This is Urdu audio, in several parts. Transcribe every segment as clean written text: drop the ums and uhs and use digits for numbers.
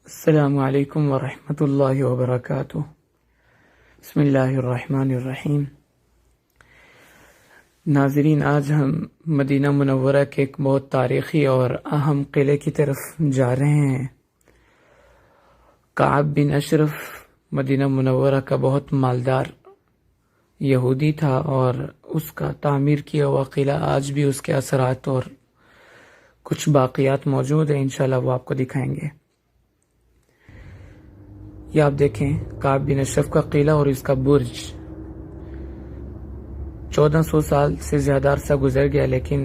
السلام علیکم ورحمۃ اللہ وبرکاتہ۔ بسم اللہ الرحمن الرحیم۔ ناظرین، آج ہم مدینہ منورہ کے ایک بہت تاریخی اور اہم قلعے کی طرف جا رہے ہیں۔ کعب بن اشرف مدینہ منورہ کا بہت مالدار یہودی تھا، اور اس کا تعمیر کیا ہوا قلعہ آج بھی اس کے اثرات اور کچھ باقیات موجود ہیں، انشاءاللہ وہ آپ کو دکھائیں گے۔ یہ آپ دیکھیں کعب بن اشرف کا قلعہ اور اس کا برج۔ 1400 سال سے زیادہ عرصہ گزر گیا، لیکن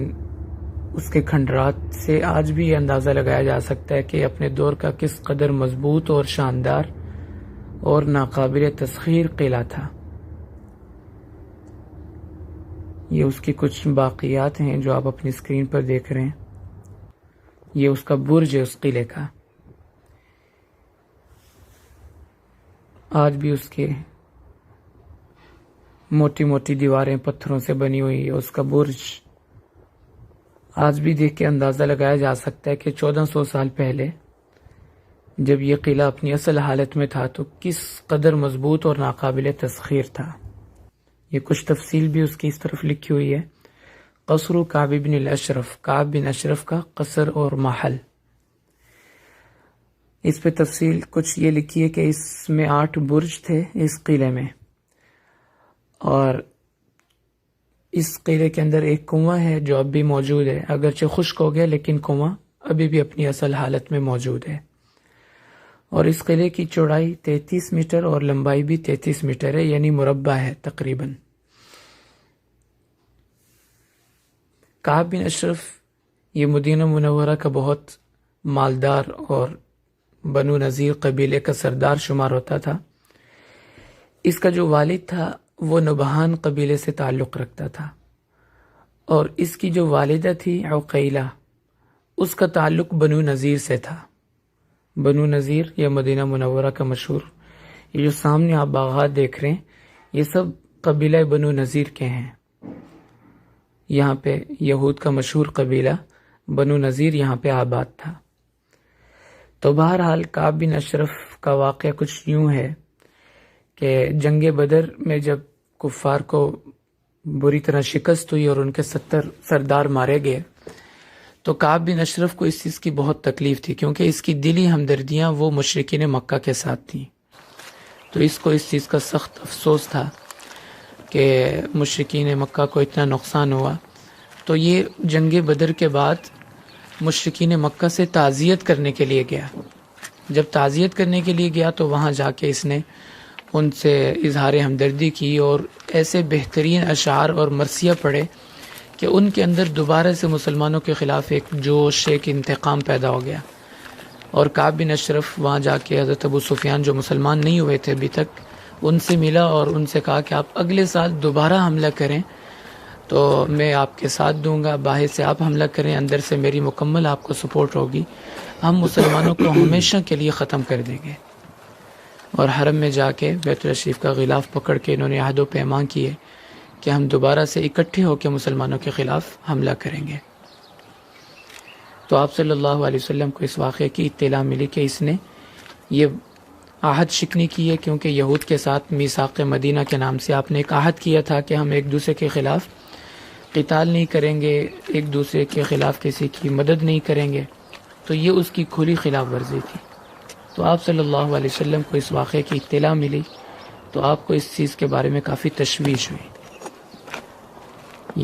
اس کے کھنڈرات سے آج بھی یہ اندازہ لگایا جا سکتا ہے کہ اپنے دور کا کس قدر مضبوط اور شاندار اور ناقابل تسخیر قلعہ تھا۔ یہ اس کی کچھ باقیات ہیں جو آپ اپنی اسکرین پر دیکھ رہے ہیں۔ یہ اس کا برج ہے اس قلعے کا۔ آج بھی اس کے موٹی موٹی دیواریں پتھروں سے بنی ہوئی ہے۔ اس کا برج آج بھی دیکھ کے اندازہ لگایا جا سکتا ہے کہ 1400 سال پہلے جب یہ قلعہ اپنی اصل حالت میں تھا تو کس قدر مضبوط اور ناقابل تسخیر تھا۔ یہ کچھ تفصیل بھی اس کی اس طرف لکھی ہوئی ہے۔ قصر کعب بن الاشرف، کعب بن اشرف کا قصر اور محل۔ اس پہ تفصیل کچھ یہ لکھی ہے کہ اس میں 8 برج تھے اس قلعے میں، اور اس قلعے کے اندر ایک کنواں ہے جو اب بھی موجود ہے، اگرچہ خشک ہو گیا لیکن کنواں ابھی بھی اپنی اصل حالت میں موجود ہے۔ اور اس قلعے کی چوڑائی 33 میٹر اور لمبائی بھی 33 میٹر ہے، یعنی مربع ہے تقریباً۔ کعب بن اشرف یہ مدینہ منورہ کا بہت مالدار اور بنو نذیر قبیلے کا سردار شمار ہوتا تھا۔ اس کا جو والد تھا وہ نبہان قبیلے سے تعلق رکھتا تھا، اور اس کی جو والدہ تھی عقیلہ، اس کا تعلق بنو نذیر سے تھا۔ بنو نذیر یہ مدینہ منورہ کا مشہور، یہ جو سامنے آپ باغات دیکھ رہے ہیں یہ سب قبیلہ بنو نذیر کے ہیں۔ یہاں پہ یہود کا مشہور قبیلہ بنو نذیر یہاں پہ آباد تھا۔ تو بہرحال کعب بن اشرف کا واقعہ کچھ یوں ہے کہ جنگ بدر میں جب کفار کو بری طرح شکست ہوئی اور ان کے 70 سردار مارے گئے، تو کعب بن اشرف کو اس چیز کی بہت تکلیف تھی، کیونکہ اس کی دلی ہمدردیاں وہ مشرکین مکہ کے ساتھ تھیں۔ تو اس کو اس چیز کا سخت افسوس تھا کہ مشرکین مکہ کو اتنا نقصان ہوا۔ تو یہ جنگ بدر کے بعد مشرکین مکہ سے تعزیت کرنے کے لیے گیا۔ جب تعزیت کرنے کے لیے گیا تو وہاں جا کے اس نے ان سے اظہار ہمدردی کی، اور ایسے بہترین اشعار اور مرثیہ پڑھے کہ ان کے اندر دوبارہ سے مسلمانوں کے خلاف ایک جوش، ایک انتقام پیدا ہو گیا۔ اور کعب بن اشرف وہاں جا کے حضرت ابو سفیان جو مسلمان نہیں ہوئے تھے ابھی تک، ان سے ملا اور ان سے کہا کہ آپ اگلے سال دوبارہ حملہ کریں تو میں آپ کے ساتھ دوں گا، باہر سے آپ حملہ کریں، اندر سے میری مکمل آپ کو سپورٹ ہوگی، ہم مسلمانوں کو ہمیشہ کے لیے ختم کر دیں گے۔ اور حرم میں جا کے بیت الشریف کا غلاف پکڑ کے انہوں نے عہد و پیمان کیے کہ ہم دوبارہ سے اکٹھے ہو کے مسلمانوں کے خلاف حملہ کریں گے۔ تو آپ صلی اللہ علیہ وسلم کو اس واقعے کی اطلاع ملی کہ اس نے یہ عہد شکنی کی ہے، کیونکہ یہود کے ساتھ میثاق مدینہ کے نام سے آپ نے ایک عہد کیا تھا کہ ہم ایک دوسرے کے خلاف قتال نہیں کریں گے، ایک دوسرے کے خلاف کسی کی مدد نہیں کریں گے۔ تو یہ اس کی کھلی خلاف ورزی تھی۔ تو آپ صلی اللہ علیہ وسلم کو اس واقعے کی اطلاع ملی تو آپ کو اس چیز کے بارے میں کافی تشویش ہوئی۔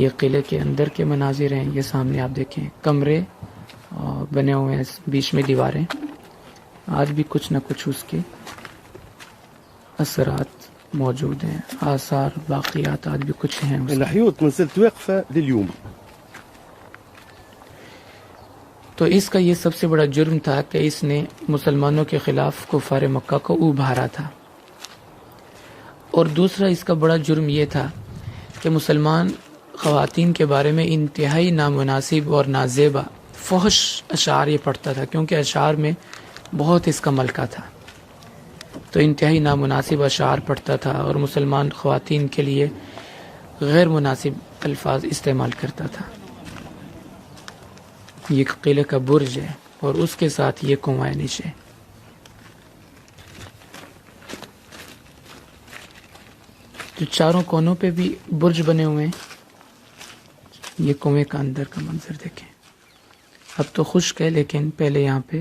یہ قلعے کے اندر کے مناظر ہیں، یہ سامنے آپ دیکھیں، کمرے بنے ہوئے ہیں، بیچ میں دیواریں، آج بھی کچھ نہ کچھ اس کے اثرات موجود ہیں، آثار باقیات آج بھی کچھ ہیں۔ الحيوط ما زالت واقفة لليوم۔ تو اس کا یہ سب سے بڑا جرم تھا کہ اس نے مسلمانوں کے خلاف کفار مکہ کو ابھارا تھا، اور دوسرا اس کا بڑا جرم یہ تھا کہ مسلمان خواتین کے بارے میں انتہائی نامناسب اور نازیبا فحش اشعار یہ پڑھتا تھا، کیونکہ اشعار میں بہت اس کا ملکہ تھا۔ تو انتہائی نامناسب اشعار پڑھتا تھا اور مسلمان خواتین کے لیے غیر مناسب الفاظ استعمال کرتا تھا۔ یہ قلعے کا برج ہے اور اس کے ساتھ یہ کنواں نیچے۔ جو چاروں کونوں پہ بھی برج بنے ہوئے ہیں. یہ کنویں کا اندر کا منظر دیکھیں. اب تو خشک ہے لیکن پہلے یہاں پہ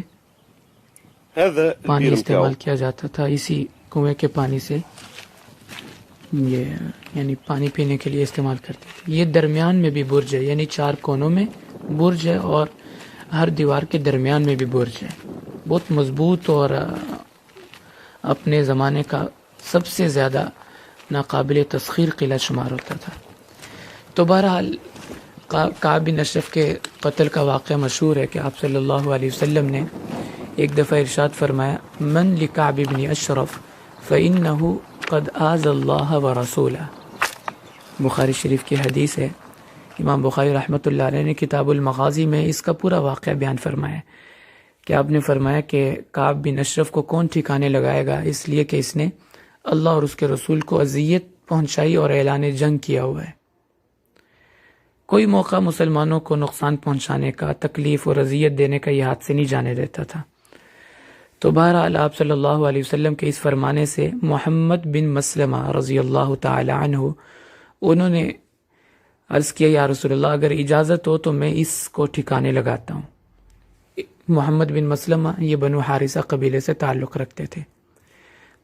هذا پانی البير استعمال نتاعو. کیا جاتا تھا. اسی کنویں کے پانی سے یہ یعنی پانی پینے کے لیے استعمال کرتے تھے. یہ درمیان میں بھی برج ہے، یعنی چار کونوں میں برج ہے اور ہر دیوار کے درمیان میں بھی برج ہے. بہت مضبوط اور اپنے زمانے کا سب سے زیادہ ناقابل تسخیر قلعہ شمار ہوتا تھا. تو بہرحال کعب بن اشرف کے قتل کا واقعہ مشہور ہے کہ آپ صلی اللہ علیہ وسلم نے ایک دفعہ ارشاد فرمایا، من لکعب بن اشرف فإنہ قد آذى اللہ ورسولہ. بخاری شریف کی حدیث ہے. امام بخاری رحمۃ اللہ علیہ نے کتاب المغازی میں اس کا پورا واقعہ بیان فرمایا کہ آپ نے فرمایا کہ کعب بن اشرف کو کون ٹھکانے لگائے گا، اس لیے کہ اس نے اللہ اور اس کے رسول کو اذیت پہنچائی اور اعلان جنگ کیا ہوا ہے. کوئی موقع مسلمانوں کو نقصان پہنچانے کا، تکلیف اور اذیت دینے کا یہ ہاتھ سے نہیں جانے دیتا تھا. تو بہرحال آپ صلی اللہ علیہ وسلم کے اس فرمانے سے محمد بن مسلمہ رضی اللہ تعالی عنہ انہوں نے عرض کیا، یا رسول اللہ اگر اجازت ہو تو میں اس کو ٹھکانے لگاتا ہوں. محمد بن مسلمہ یہ بنو حارثہ قبیلے سے تعلق رکھتے تھے.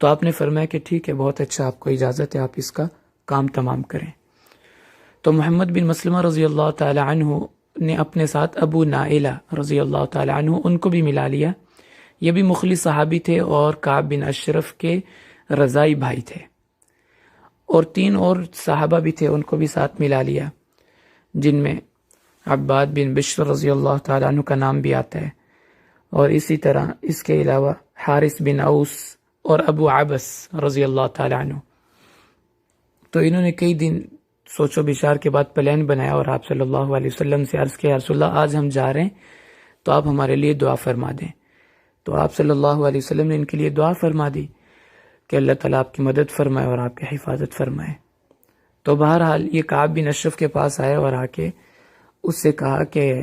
تو آپ نے فرمایا کہ ٹھیک ہے، بہت اچھا، آپ کو اجازت ہے، آپ اس کا کام تمام کریں. تو محمد بن مسلمہ رضی اللہ تعالی عنہ نے اپنے ساتھ ابو نائلہ رضی اللہ تعالی عنہ ان کو بھی ملا لیا. یہ بھی مخلص صحابی تھے اور کعب بن اشرف کے رضائی بھائی تھے. اور 3 اور صحابہ بھی تھے، ان کو بھی ساتھ ملا لیا، جن میں عباد بن بشر رضی اللہ تعالیٰ عنہ کا نام بھی آتا ہے، اور اسی طرح اس کے علاوہ حارث بن اوس اور ابو عبس رضی اللہ تعالیٰ عنہ. تو انہوں نے کئی دن سوچ و بچار کے بعد پلان بنایا اور آپ صلی اللہ علیہ وسلم سے عرض کیا، رسول اللہ آج ہم جا رہے ہیں تو آپ ہمارے لیے دعا فرما دیں. تو آپ صلی اللہ علیہ وسلم نے ان کے لیے دعا فرما دی کہ اللہ تعالیٰ آپ کی مدد فرمائے اور آپ کی حفاظت فرمائے. تو بہرحال یہ کعب بن اشرف کے پاس آئے اور آ کے اس سے کہا کہ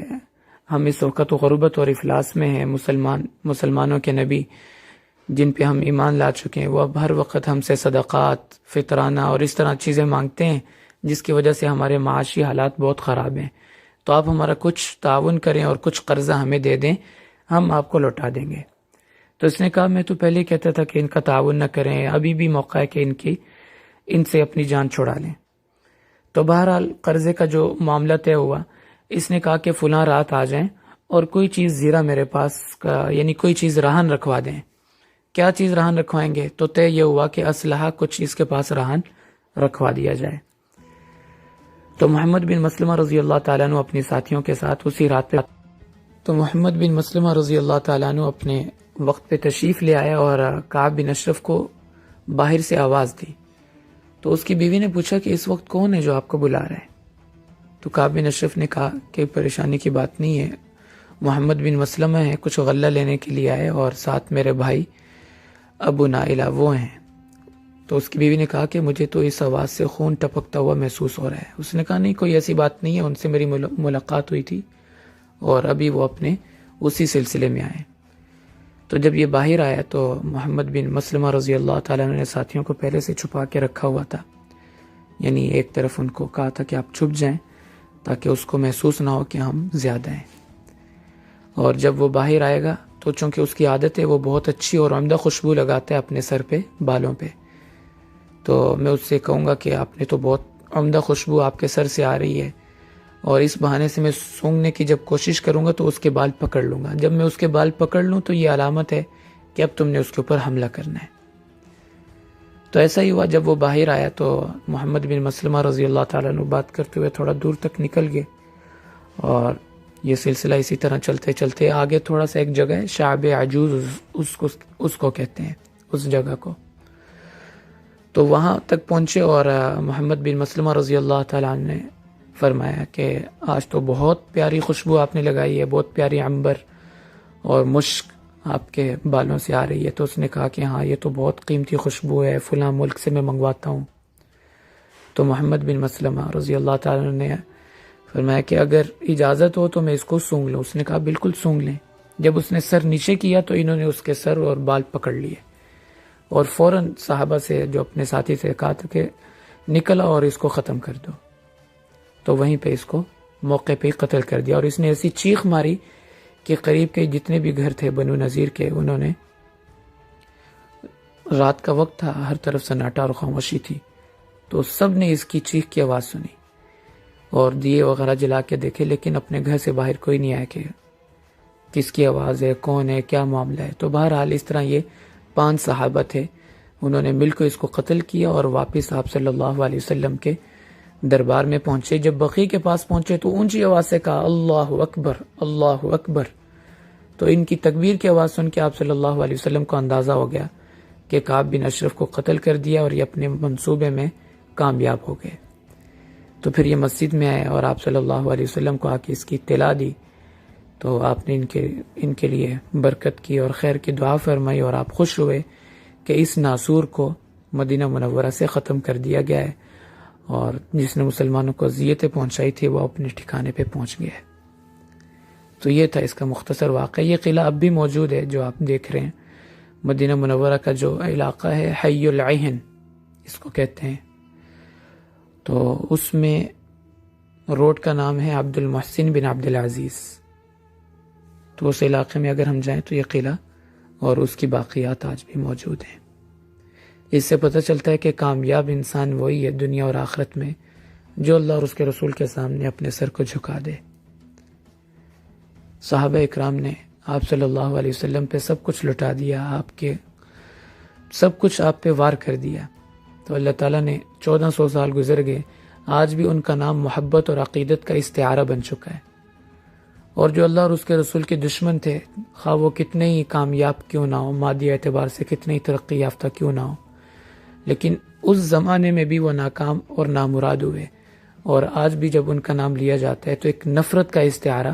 ہم اس وقت غربت اور افلاس میں ہیں. مسلمانوں کے نبی جن پہ ہم ایمان لا چکے ہیں وہ اب ہر وقت ہم سے صدقات، فطرانہ اور اس طرح چیزیں مانگتے ہیں، جس کی وجہ سے ہمارے معاشی حالات بہت خراب ہیں. تو آپ ہمارا کچھ تعاون کریں اور کچھ قرضہ ہمیں دے دیں، ہم آپ کو لوٹا دیں گے. تو اس نے کہا میں تو پہلے کہتا تھا کہ ان کا تعاون نہ کریں، ابھی بھی موقع ہے کہ ان سے اپنی جان چھڑا لیں. تو بہرحال قرضے کا جو معاملہ طے ہوا، اس نے کہا کہ فلاں رات آ جائیں اور کوئی چیز زیرہ میرے پاس یعنی کوئی چیز رہن رکھوا دیں. کیا چیز رہن رکھوائیں گے؟ تو طے یہ ہوا کہ اسلحہ کچھ اس کے پاس رہن رکھوا دیا جائے. تو محمد بن مسلمہ رضی اللہ تعالیٰ عنہ اپنے ساتھیوں کے ساتھ اسی رات پہ محمد بن مسلمہ رضی اللہ تعالیٰ عنہ اپنے وقت پہ تشریف لے آیا اور کعب بن اشرف کو باہر سے آواز دی. تو اس کی بیوی نے پوچھا کہ اس وقت کون ہے جو آپ کو بلا رہا ہے؟ تو کعب بن اشرف نے کہا کہ پریشانی کی بات نہیں ہے، محمد بن مسلمہ ہے، کچھ غلہ لینے کے لیے آئے اور ساتھ میرے بھائی ابو نائلہ وہ ہیں. تو اس کی بیوی نے کہا کہ مجھے تو اس آواز سے خون ٹپکتا ہوا محسوس ہو رہا ہے. اس نے کہا نہیں، کوئی ایسی بات نہیں ہے، ان سے میری ملاقات ہوئی تھی اور ابھی وہ اپنے اسی سلسلے میں آئے. تو جب یہ باہر آیا تو محمد بن مسلمہ رضی اللہ تعالیٰ عنہ نے ساتھیوں کو پہلے سے چھپا کے رکھا ہوا تھا، یعنی ایک طرف ان کو کہا تھا کہ آپ چھپ جائیں تاکہ اس کو محسوس نہ ہو کہ ہم زیادہ ہیں. اور جب وہ باہر آئے گا تو چونکہ اس کی عادت ہے وہ بہت اچھی اور عمدہ خوشبو لگاتا ہے اپنے سر پہ، بالوں پہ، تو میں اس سے کہوں گا کہ آپ نے تو بہت عمدہ خوشبو آپ کے سر سے آ رہی ہے، اور اس بہانے سے میں سونگھنے کی جب کوشش کروں گا تو اس کے بال پکڑ لوں گا. جب میں اس کے بال پکڑ لوں تو یہ علامت ہے کہ اب تم نے اس کے اوپر حملہ کرنا ہے. تو ایسا ہی ہوا. جب وہ باہر آیا تو محمد بن مسلمہ رضی اللہ تعالیٰ عنہ بات کرتے ہوئے تھوڑا دور تک نکل گئے، اور یہ سلسلہ اسی طرح چلتے چلتے آگے تھوڑا سا ایک جگہ ہے شعب عجوز اس کو کہتے ہیں، اس جگہ کو. تو وہاں تک پہنچے اور محمد بن مسلمہ رضی اللہ تعالیٰ عنہ نے فرمایا کہ آج تو بہت پیاری خوشبو آپ نے لگائی ہے، بہت پیاری عنبر اور مشک آپ کے بالوں سے آ رہی ہے. تو اس نے کہا کہ ہاں یہ تو بہت قیمتی خوشبو ہے، فلاں ملک سے میں منگواتا ہوں. تو محمد بن مسلمہ رضی اللہ تعالیٰ نے فرمایا کہ اگر اجازت ہو تو میں اس کو سونگھ لوں. اس نے کہا بالکل سونگھ لیں. جب اس نے سر نیچے کیا تو انہوں نے اس کے سر اور بال پکڑ لیے اور فوراً صحابہ سے جو اپنے ساتھی سے کہا تھا کہ نکل آؤ اور اس کو ختم کر دو۔ تو وہیں پہ اس کو موقع پہ ہی قتل کر دیا، اور اس نے ایسی چیخ ماری کہ قریب کے جتنے بھی گھر تھے بنو نذیر کے، انہوں نے، رات کا وقت تھا، ہر طرف سناٹا اور خاموشی تھی، تو سب نے اس کی چیخ کی آواز سنی اور دیے وغیرہ جلا کے دیکھے، لیکن اپنے گھر سے باہر کوئی نہیں آیا کہ کس کی آواز ہے، کون ہے، کیا معاملہ ہے۔ تو بہرحال اس طرح یہ 5 صحابہ تھے، انہوں نے مل کر اس کو قتل کیا اور واپس آپ صلی اللہ علیہ وسلم کے دربار میں پہنچے۔ جب بقیع کے پاس پہنچے تو اونچی آواز سے کہا اللہ اکبر اللہ اکبر۔ تو ان کی تکبیر کی آواز سن کے آپ صلی اللہ علیہ وسلم کو اندازہ ہو گیا کہ کعب بن اشرف کو قتل کر دیا اور یہ اپنے منصوبے میں کامیاب ہو گئے۔ تو پھر یہ مسجد میں آئے اور آپ صلی اللہ علیہ وسلم کو آ کے اس کی اطلاع دی، تو آپ نے ان کے لیے برکت کی اور خیر کی دعا فرمائی، اور آپ خوش ہوئے کہ اس ناسور کو مدینہ منورہ سے ختم کر دیا گیا ہے، اور جس نے مسلمانوں کو اذیتیں پہنچائی تھی وہ اپنے ٹھکانے پہ پہنچ گیا ہے۔ تو یہ تھا اس کا مختصر واقعہ۔ یہ قلعہ اب بھی موجود ہے جو آپ دیکھ رہے ہیں، مدینہ منورہ کا جو علاقہ ہے حی العین اس کو کہتے ہیں، تو اس میں روڈ کا نام ہے عبد المحسن بن عبد العزیز۔ تو اس علاقے میں اگر ہم جائیں تو یہ قلعہ اور اس کی باقیات آج بھی موجود ہیں۔ اس سے پتہ چلتا ہے کہ کامیاب انسان وہی ہے دنیا اور آخرت میں جو اللہ اور اس کے رسول کے سامنے اپنے سر کو جھکا دے۔ صحابہ اکرام نے آپ صلی اللہ علیہ وسلم پہ سب کچھ لٹا دیا، سب کچھ آپ پہ وار کر دیا، تو اللہ تعالیٰ نے 1400 سال گزر گئے، آج بھی ان کا نام محبت اور عقیدت کا استعارہ بن چکا ہے۔ اور جو اللہ اور اس کے رسول کے دشمن تھے، خواہ وہ کتنے ہی کامیاب کیوں نہ ہو، مادی اعتبار سے کتنے ہی ترقی یافتہ کیوں نہ ہو، لیکن اس زمانے میں بھی وہ ناکام اور نامراد ہوئے، اور آج بھی جب ان کا نام لیا جاتا ہے تو ایک نفرت کا استعارہ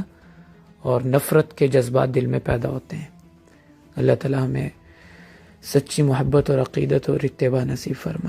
اور نفرت کے جذبات دل میں پیدا ہوتے ہیں۔ اللہ تعالیٰ ہمیں سچی محبت اور عقیدت اور اتباع نصیب فرمائے۔